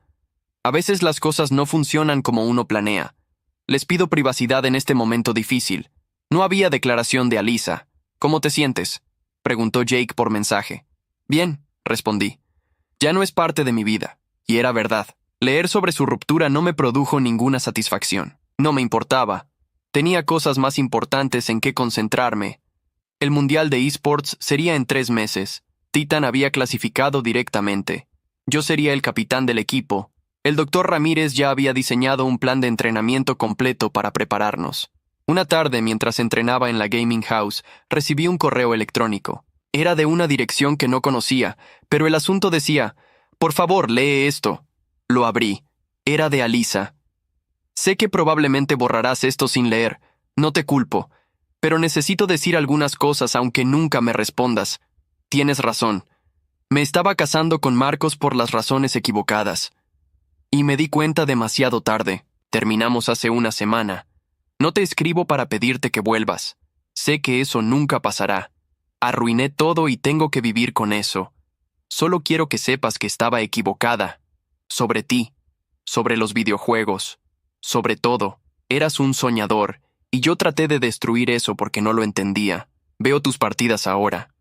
«A veces las cosas no funcionan como uno planea. Les pido privacidad en este momento difícil». No había declaración de Alisa. «¿Cómo te sientes?», preguntó Jake por mensaje. «Bien», respondí. «Ya no es parte de mi vida». Y era verdad. Leer sobre su ruptura no me produjo ninguna satisfacción. No me importaba. Tenía cosas más importantes en que concentrarme. El Mundial de eSports sería en 3 meses. Titan había clasificado directamente. Yo sería el capitán del equipo. El Dr. Ramírez ya había diseñado un plan de entrenamiento completo para prepararnos. Una tarde, mientras entrenaba en la gaming house, recibí un correo electrónico. Era de una dirección que no conocía, pero el asunto decía: «Por favor, lee esto». Lo abrí. Era de Alisa. «Sé que probablemente borrarás esto sin leer. No te culpo. Pero necesito decir algunas cosas aunque nunca me respondas. Tienes razón. Me estaba casando con Marcos por las razones equivocadas. Y me di cuenta demasiado tarde. Terminamos hace una semana. No te escribo para pedirte que vuelvas. Sé que eso nunca pasará. Arruiné todo y tengo que vivir con eso. Solo quiero que sepas que estaba equivocada. Sobre ti. Sobre los videojuegos. Sobre todo. Eras un soñador, y yo traté de destruir eso porque no lo entendía. Veo tus partidas ahora.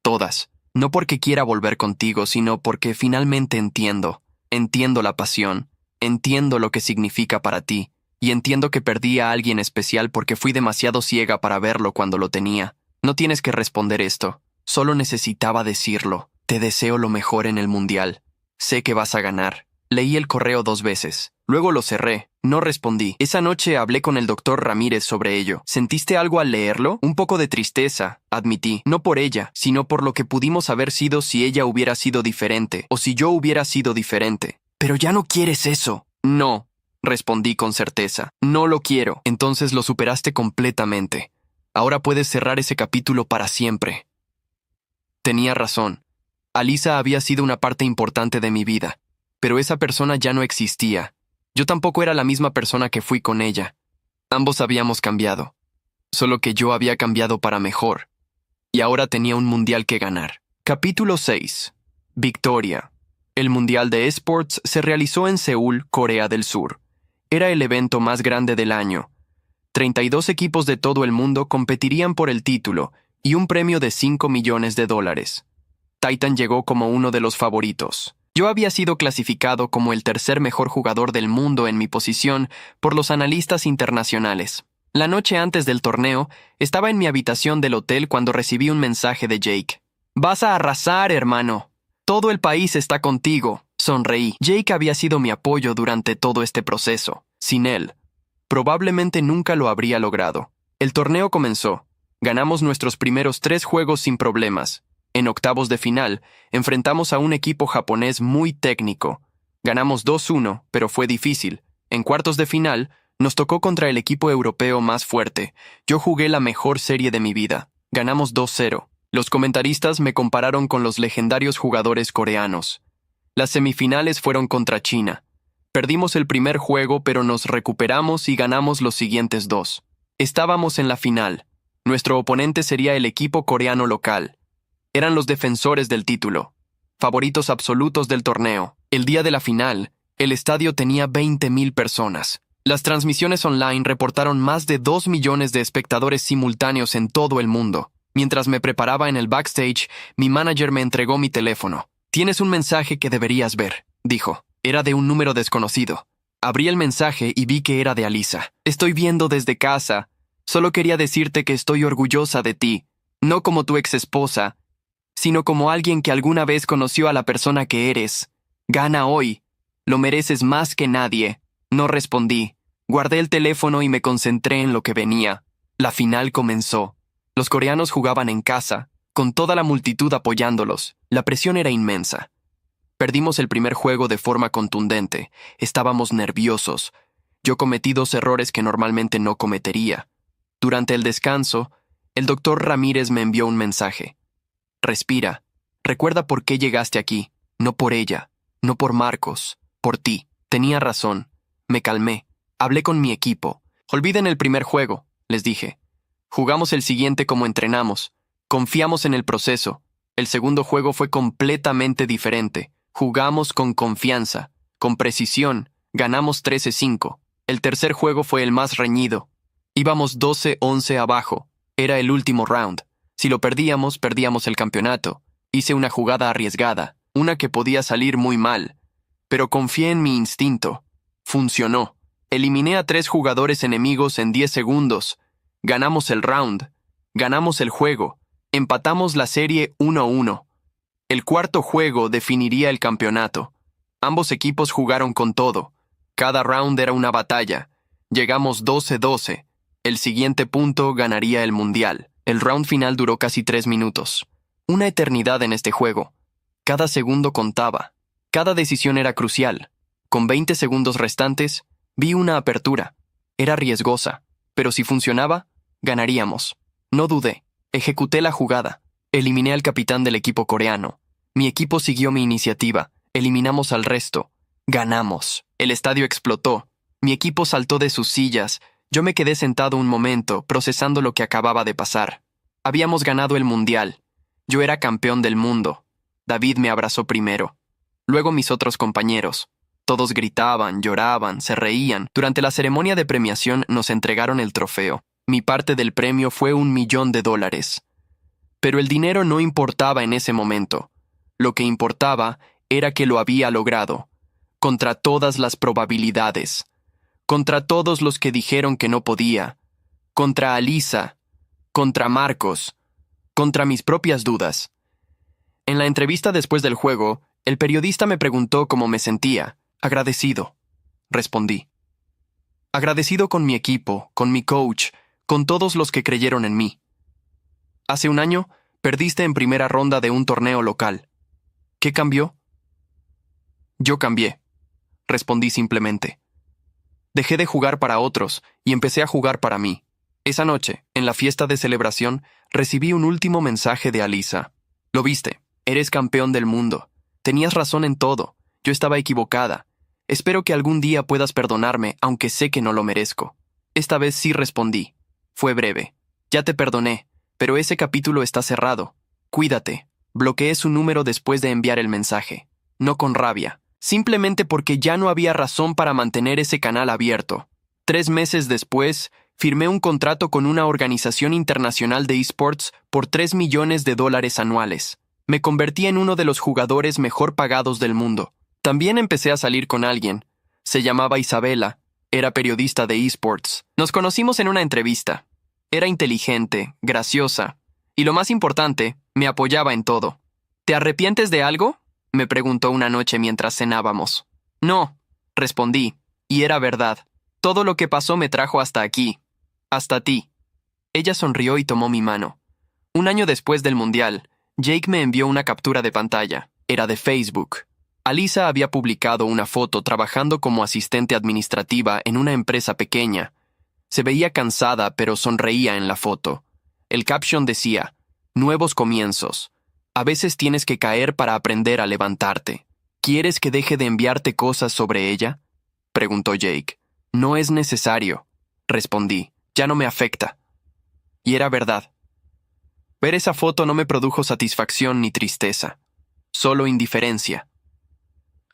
Todas. No porque quiera volver contigo, sino porque finalmente entiendo. Entiendo la pasión. Entiendo lo que significa para ti. Y entiendo que perdí a alguien especial porque fui demasiado ciega para verlo cuando lo tenía. No tienes que responder esto. Solo necesitaba decirlo. Te deseo lo mejor en el Mundial. Sé que vas a ganar. Leí el correo 2 veces. Luego lo cerré. No respondí. Esa noche hablé con el doctor Ramírez sobre ello. ¿Sentiste algo al leerlo? Un poco de tristeza, admití. No por ella, sino por lo que pudimos haber sido si ella hubiera sido diferente, o si yo hubiera sido diferente. Pero ya no quieres eso. No, respondí con certeza. No lo quiero. Entonces lo superaste completamente. Ahora puedes cerrar ese capítulo para siempre. Tenía razón. Alisa había sido una parte importante de mi vida, pero esa persona ya no existía. Yo tampoco era la misma persona que fui con ella. Ambos habíamos cambiado, solo que yo había cambiado para mejor, y ahora tenía un mundial que ganar. Capítulo 6. Victoria. El Mundial de Esports se realizó en Seúl, Corea del Sur. Era el evento más grande del año. 32 equipos de todo el mundo competirían por el título y un premio de $5 millones. Titan llegó como uno de los favoritos. Yo había sido clasificado como el tercer mejor jugador del mundo en mi posición por los analistas internacionales. La noche antes del torneo, estaba en mi habitación del hotel cuando recibí un mensaje de Jake. «Vas a arrasar, hermano. Todo el país está contigo». Sonreí. Jake había sido mi apoyo durante todo este proceso. Sin él, probablemente nunca lo habría logrado. El torneo comenzó. Ganamos nuestros primeros 3 juegos sin problemas. En octavos de final, enfrentamos a un equipo japonés muy técnico. Ganamos 2-1, pero fue difícil. En cuartos de final, nos tocó contra el equipo europeo más fuerte. Yo jugué la mejor serie de mi vida. Ganamos 2-0. Los comentaristas me compararon con los legendarios jugadores coreanos. Las semifinales fueron contra China. Perdimos el primer juego, pero nos recuperamos y ganamos los siguientes 2. Estábamos en la final. Nuestro oponente sería el equipo coreano local. Eran los defensores del título, favoritos absolutos del torneo. El día de la final, el estadio tenía 20,000 personas. Las transmisiones online reportaron más de 2 millones de espectadores simultáneos en todo el mundo. Mientras me preparaba en el backstage, mi manager me entregó mi teléfono. «Tienes un mensaje que deberías ver», dijo. Era de un número desconocido. Abrí el mensaje y vi que era de Alisa. «Estoy viendo desde casa. Solo quería decirte que estoy orgullosa de ti, no como tu exesposa, sino como alguien que alguna vez conoció a la persona que eres. Gana hoy. Lo mereces más que nadie». No respondí. Guardé el teléfono y me concentré en lo que venía. La final comenzó. Los coreanos jugaban en casa, con toda la multitud apoyándolos. La presión era inmensa. Perdimos el primer juego de forma contundente. Estábamos nerviosos. Yo cometí 2 errores que normalmente no cometería. Durante el descanso, el doctor Ramírez me envió un mensaje. «Respira. Recuerda por qué llegaste aquí. No por ella. No por Marcos. Por ti». Tenía razón. Me calmé. Hablé con mi equipo. «Olviden el primer juego», les dije. «Jugamos el siguiente como entrenamos. Confiamos en el proceso. El segundo juego fue completamente diferente. Jugamos con confianza, con precisión. Ganamos 13-5. El tercer juego fue el más reñido. Íbamos 12-11 abajo. Era el último round. Si lo perdíamos, perdíamos el campeonato. Hice una jugada arriesgada, una que podía salir muy mal. Pero confié en mi instinto. Funcionó. Eliminé a 3 jugadores enemigos en 10 segundos. Ganamos el round. Ganamos el juego. Empatamos la serie 1-1. El cuarto juego definiría el campeonato. Ambos equipos jugaron con todo. Cada round era una batalla. Llegamos 12-12. El siguiente punto ganaría el mundial. El round final duró casi 3 minutos. Una eternidad en este juego. Cada segundo contaba. Cada decisión era crucial. Con 20 segundos restantes, vi una apertura. Era riesgosa, pero si funcionaba, ganaríamos. No dudé. Ejecuté la jugada. Eliminé al capitán del equipo coreano. Mi equipo siguió mi iniciativa. Eliminamos al resto. Ganamos. El estadio explotó. Mi equipo saltó de sus sillas. Yo me quedé sentado un momento, procesando lo que acababa de pasar. Habíamos ganado el mundial. Yo era campeón del mundo. David me abrazó primero. Luego mis otros compañeros. Todos gritaban, lloraban, se reían. Durante la ceremonia de premiación nos entregaron el trofeo. Mi parte del premio fue $1 millón. Pero el dinero no importaba en ese momento. Lo que importaba era que lo había logrado. Contra todas las probabilidades. Contra todos los que dijeron que no podía. Contra Alisa. Contra Marcos. Contra mis propias dudas. En la entrevista después del juego, el periodista me preguntó cómo me sentía. Agradecido. respondí. Agradecido con mi equipo, con mi coach, con todos los que creyeron en mí. Hace un año, perdiste en primera ronda de un torneo local. ¿Qué cambió? Yo cambié, respondí simplemente. Dejé de jugar para otros y empecé a jugar para mí. Esa noche, en la fiesta de celebración, recibí un último mensaje de Alisa. Lo viste, eres campeón del mundo. Tenías razón en todo. Yo estaba equivocada. Espero que algún día puedas perdonarme, aunque sé que no lo merezco. Esta vez sí respondí. Fue breve. Ya te perdoné, pero ese capítulo está cerrado. Cuídate. Bloqueé su número después de enviar el mensaje. No con rabia, simplemente porque ya no había razón para mantener ese canal abierto. 3 meses después, firmé un contrato con una organización internacional de esports por $3 millones anuales. Me convertí en uno de los jugadores mejor pagados del mundo. También empecé a salir con alguien. Se llamaba Isabela. Era periodista de esports. Nos conocimos en una entrevista. Era inteligente, graciosa, y lo más importante, me apoyaba en todo. ¿Te arrepientes de algo?, me preguntó una noche mientras cenábamos. No, respondí, y era verdad. Todo lo que pasó me trajo hasta aquí. Hasta ti. Ella sonrió y tomó mi mano. Un año después del Mundial, Jake me envió una captura de pantalla. Era de Facebook. Alisa había publicado una foto trabajando como asistente administrativa en una empresa pequeña. Se veía cansada, pero sonreía en la foto. El caption decía, «Nuevos comienzos. A veces tienes que caer para aprender a levantarte. ¿Quieres que deje de enviarte cosas sobre ella?», preguntó Jake. «No es necesario», respondí. «Ya no me afecta». Y era verdad. Ver esa foto no me produjo satisfacción ni tristeza, solo indiferencia.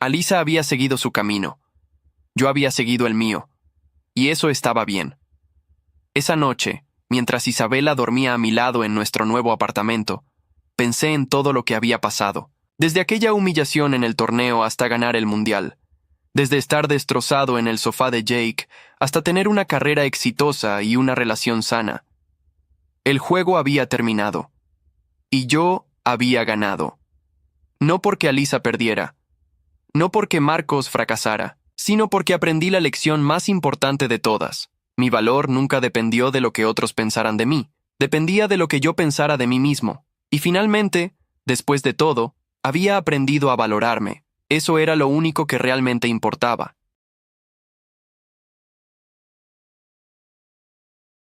Alisa había seguido su camino. Yo había seguido el mío. Y eso estaba bien. Esa noche, mientras Isabela dormía a mi lado en nuestro nuevo apartamento, pensé en todo lo que había pasado. Desde aquella humillación en el torneo hasta ganar el mundial. Desde estar destrozado en el sofá de Jake hasta tener una carrera exitosa y una relación sana. El juego había terminado. Y yo había ganado. No porque Alisa perdiera. No porque Marcos fracasara, sino porque aprendí la lección más importante de todas. Mi valor nunca dependió de lo que otros pensaran de mí. Dependía de lo que yo pensara de mí mismo. Y finalmente, después de todo, había aprendido a valorarme. Eso era lo único que realmente importaba.